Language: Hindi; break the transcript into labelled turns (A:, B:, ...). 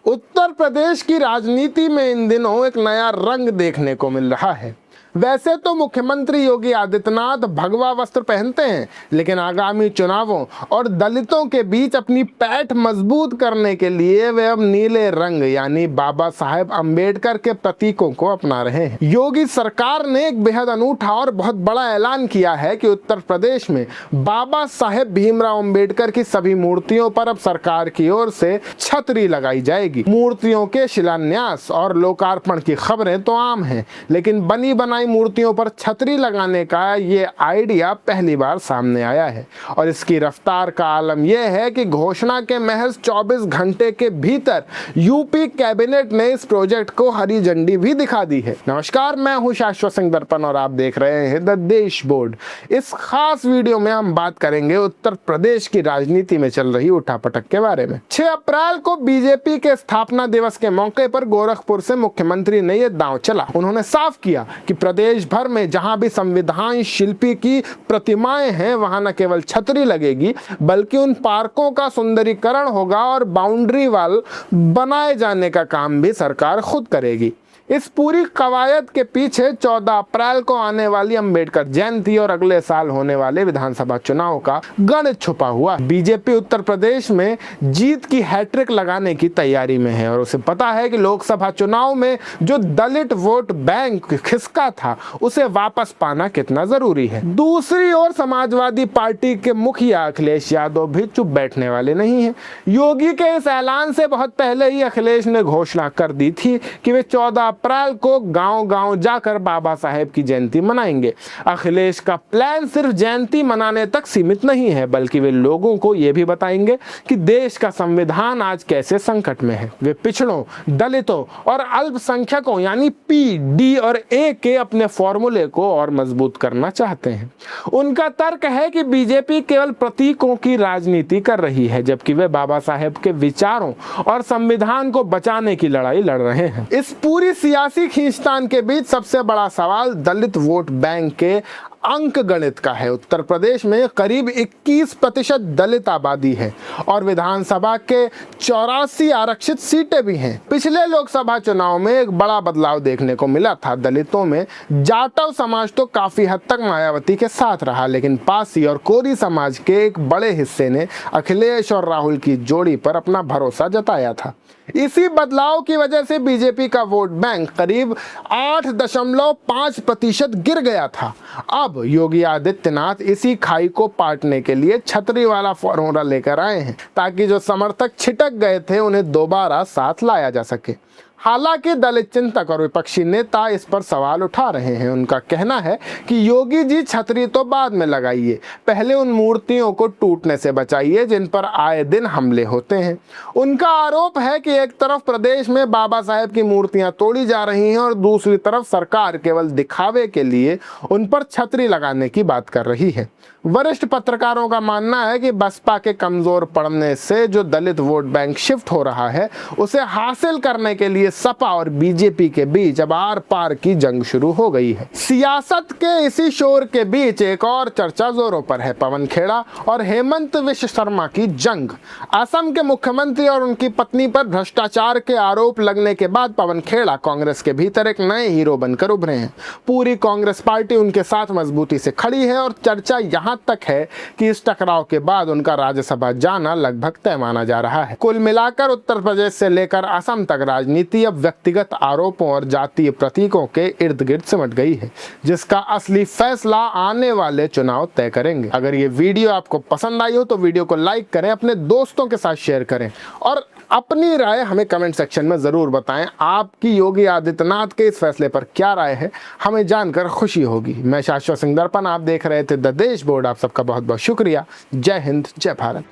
A: उत्तर प्रदेश की राजनीति में इन दिनों एक नया रंग देखने को मिल रहा है। वैसे तो मुख्यमंत्री योगी आदित्यनाथ भगवा वस्त्र पहनते हैं, लेकिन आगामी चुनावों और दलितों के बीच अपनी पैठ मजबूत करने के लिए वे अब नीले रंग यानी बाबा साहेब अंबेडकर के प्रतीकों को अपना रहे हैं। योगी सरकार ने एक बेहद अनूठा और बहुत बड़ा ऐलान किया है कि उत्तर प्रदेश में बाबा साहेब भीमराव अंबेडकर की सभी मूर्तियों पर अब सरकार की ओर से छतरी लगाई जाएगी। मूर्तियों के शिलान्यास और लोकार्पण की खबरें तो आम हैं, लेकिन बनी बनाई मूर्तियों पर छतरी लगाने का ये आइडिया पहली बार सामने आया है और इसकी रफ्तार का आलम यह है कि घोषणा के महज 24 घंटे के भीतर यूपी कैबिनेट ने इस प्रोजेक्ट को हरी झंडी भी दिखा दी है। नमस्कार, मैं हूं शाश्वत सिंह दर्पण और आप देख रहे हैं द देश बोर्ड। इस खास वीडियो में हम बात करेंगे उत्तर प्रदेश की राजनीति में चल रही उठापटक के बारे में। 6 अप्रैल को बीजेपी के स्थापना दिवस के मौके पर गोरखपुर से मुख्यमंत्री ने यह दांव चला। उन्होंने साफ किया कि प्रदेश भर में जहां भी संविधान शिल्पी की प्रतिमाएं हैं वहां न केवल छतरी लगेगी बल्कि उन पार्कों का सुंदरीकरण होगा और बाउंड्री वॉल बनाए जाने का काम भी सरकार खुद करेगी। इस पूरी कवायद के पीछे 14 अप्रैल को आने वाली अंबेडकर जयंती और अगले साल होने वाले विधानसभा चुनाव का गणित छुपा हुआ। बीजेपी उत्तर प्रदेश में जीत की हैट्रिक लगाने की तैयारी में है और उसे पता है कि लोकसभा चुनाव में जो दलित वोट बैंक खिसका था उसे वापस पाना कितना जरूरी है। दूसरी ओर समाजवादी पार्टी के मुखिया अखिलेश यादव भी चुप बैठने वाले नहीं है। योगी के इस ऐलान से बहुत पहले ही अखिलेश ने घोषणा कर दी थी कि वे 14 अप्रैल को गांव-गांव जाकर बाबा साहेब की जयंती मनाएंगे। अखिलेश का प्लान सिर्फ जयंती मनाने तक सीमित नहीं है, बल्कि वे लोगों को यह भी बताएंगे कि देश का संविधान आज कैसे संकट में है। वे पिछड़ों, दलितों और अल्पसंख्यकों यानी पी, डी और ए के अपने फॉर्मूले को और मजबूत करना चाहते हैं। उनका तर्क है कि बीजेपी केवल प्रतीकों की राजनीति कर रही है, जबकि वे बाबा साहेब के विचारों और संविधान को बचाने की लड़ाई लड़ रहे हैं। इस पूरी सियासी खींचतान के बीच सबसे बड़ा सवाल दलित वोट बैंक के अंक गणित का है। उत्तर प्रदेश में करीब 21% दलित आबादी है और विधानसभा के 84 आरक्षित सीटें भी हैं। पिछले लोकसभा चुनाव में एक बड़ा बदलाव देखने को मिला था। दलितों में जाटव समाज तो काफी हद तक मायावती के साथ रहा, लेकिन पासी और कोरी समाज के एक बड़े हिस्से ने अखिलेश और राहुल की जोड़ी पर अपना भरोसा जताया था। इसी बदलाव की वजह से बीजेपी का वोट बैंक करीब 8.5% गिर गया था। अब योगी आदित्यनाथ इसी खाई को पाटने के लिए छतरी वाला फॉर्मूला लेकर आए हैं ताकि जो समर्थक छिटक गए थे उन्हें दोबारा साथ लाया जा सके। हालांकि दलित चिंतक और विपक्षी नेता इस पर सवाल उठा रहे हैं। उनका कहना है कि योगी जी छतरी तो बाद में लगाइए, पहले उन मूर्तियों को टूटने से बचाइए जिन पर आए दिन हमले होते हैं। उनका आरोप है कि एक तरफ प्रदेश में बाबा साहेब की मूर्तियां तोड़ी जा रही हैं और दूसरी तरफ सरकार केवल दिखावे के लिए उन पर छतरी लगाने की बात कर रही है। वरिष्ठ पत्रकारों का मानना है कि बसपा के कमजोर पड़ने से जो दलित वोट बैंक शिफ्ट हो रहा है उसे हासिल करने के लिए सपा और बीजेपी के बीच अब आर पार की जंग शुरू हो गई है। सियासत के इसी शोर के बीच एक और चर्चा जोरों पर है, पवन खेड़ा और हेमंत विश्व शर्मा की जंग। असम के मुख्यमंत्री और उनकी पत्नी पर भ्रष्टाचार के आरोप लगने के बाद पवन खेड़ा कांग्रेस के भीतर एक नए हीरो बनकर उभरे हैं। पूरी कांग्रेस पार्टी उनके साथ मजबूती से खड़ी है और चर्चा यहाँ तक है कि इस टकराव के बाद उनका राज्यसभा जाना लगभग तय माना जा रहा है। कुल मिलाकर उत्तर प्रदेश से लेकर असम तक राजनीति अब व्यक्तिगत आरोपों और जातीय प्रतीकों के इर्द गिर्द सिमट गई है, जिसका असली फैसला आने वाले चुनाव तय करेंगे। अगर ये वीडियो आपको पसंद आई हो तो वीडियो को लाइक करें, अपने दोस्तों के साथ शेयर करें और अपनी राय हमें कमेंट सेक्शन में जरूर बताएं। आपकी योगी आदित्यनाथ के इस फैसले पर क्या राय है, हमें जानकर खुशी होगी। मैं शाश्वत सिंह दर्पण, आप देख रहे थे द देश बोर्ड। आप सबका बहुत बहुत शुक्रिया। जय हिंद, जय भारत।